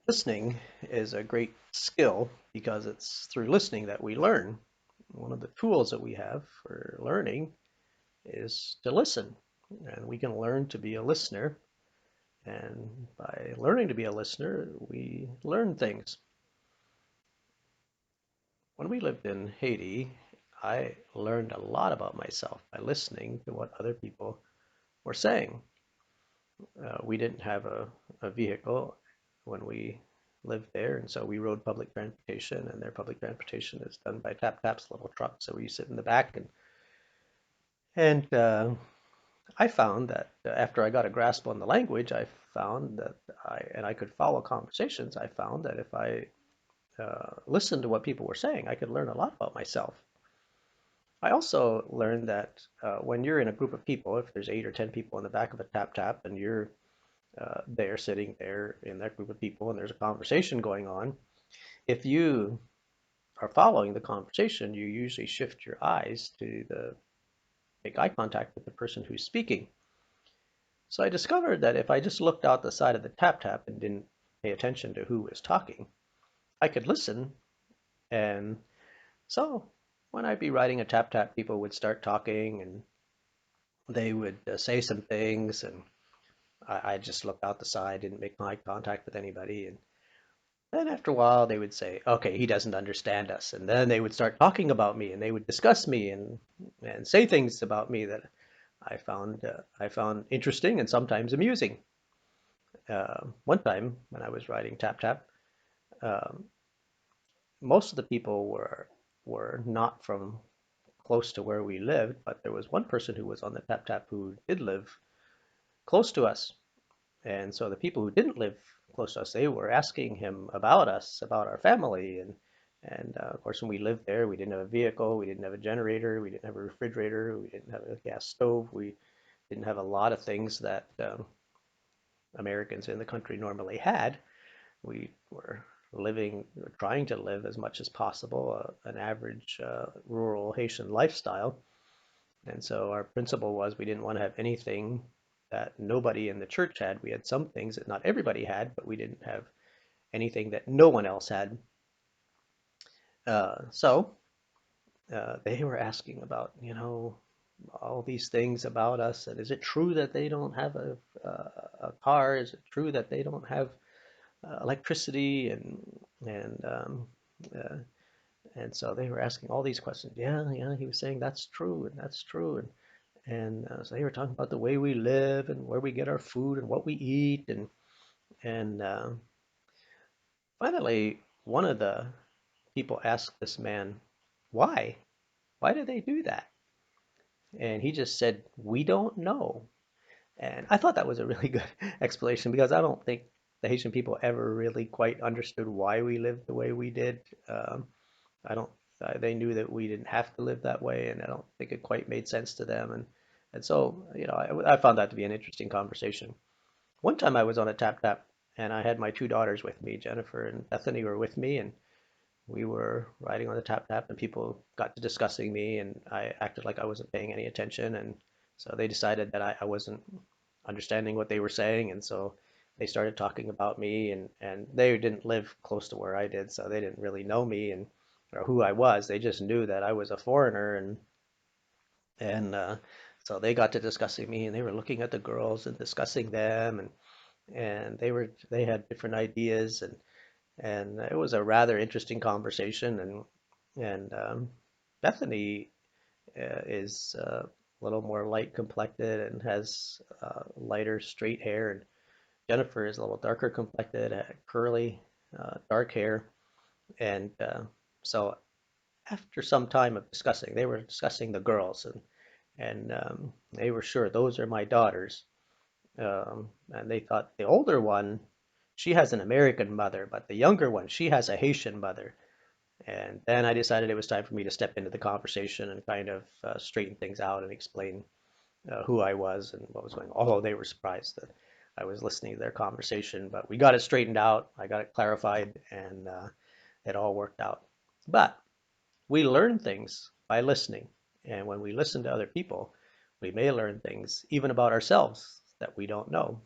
Listening is a great skill because it's through listening that we learn. One of the tools that we have for learning is to listen. And we can learn to be a listener. And by learning to be a listener, we learn things. When we lived in Haiti, I learned a lot about myself by listening to what other people were saying. We didn't have a vehicle when we lived there, and so we rode public transportation, and their public transportation is done by Tap Tap's little truck. So we sit in the back, and I found that after I got a grasp on the language, I found that I could follow conversations. I found that if I listened to what people were saying, I could learn a lot about myself. I also learned that when you're in a group of people, if there's 8 or 10 people in the back of a Tap Tap, and you're there sitting there in that group of people and there's a conversation going on, if you are following the conversation, you usually shift your eyes to make eye contact with the person who's speaking. So I discovered that if I just looked out the side of the tap tap and didn't pay attention to who was talking, I could listen. And so when I'd be riding a tap tap, people would start talking and they would say some things, and I just looked out the side, didn't make eye contact with anybody. And then after a while, they would say, "Okay, he doesn't understand us," and then they would start talking about me, and they would discuss me and say things about me that I found interesting and sometimes amusing. One time when I was riding Tap Tap, um, most of the people were not from close to where we lived, but there was one person who was on the Tap Tap who did live close to us. And so the people who didn't live close to us, they were asking him about us, about our family, and of course, when we lived there, we didn't have a vehicle, we didn't have a generator, we didn't have a refrigerator, we didn't have a gas stove, we didn't have a lot of things that Americans in the country normally had. We were trying to live as much as possible, an average rural Haitian lifestyle. And so our principle was we didn't want to have anything that nobody in the church had. We had some things that not everybody had, but we didn't have anything that no one else had. So they were asking about, all these things about us. And is it true that they don't have a car? Is it true that they don't have electricity? And uh, and so they were asking all these questions. Yeah, yeah, he was saying that's true and that's true. And so they were talking about the way we live and where we get our food and what we eat. And finally, one of the people asked this man, "Why? Why do they do that?" And he just said, "We don't know." And I thought that was a really good explanation because I don't think the Haitian people ever really quite understood why we lived the way we did. I don't. They knew that we didn't have to live that way, and I don't think it quite made sense to them. And so, I found that to be an interesting conversation. One time I was on a tap tap, and I had my 2 daughters with me. Jennifer and Bethany were with me, and we were riding on the tap tap, and people got to discussing me, and I acted like I wasn't paying any attention, and so they decided that I wasn't understanding what they were saying, and so they started talking about me, and they didn't live close to where I did, so they didn't really know me and or who I was. They just knew that I was a foreigner, and so they got to discussing me, and they were looking at the girls and discussing them, and they had different ideas, and it was a rather interesting conversation. And Bethany is a little more light complected and has lighter straight hair, and Jennifer is a little darker complected, curly, dark hair. And so after some time of discussing, they were discussing the girls, and they were sure those are my daughters. And they thought the older one, she has an American mother, but the younger one, she has a Haitian mother. And then I decided it was time for me to step into the conversation and kind of straighten things out and explain who I was and what was going on. Although they were surprised that I was listening to their conversation, but we got it straightened out. I got it clarified, and it all worked out. But we learn things by listening. And when we listen to other people, we may learn things even about ourselves that we don't know.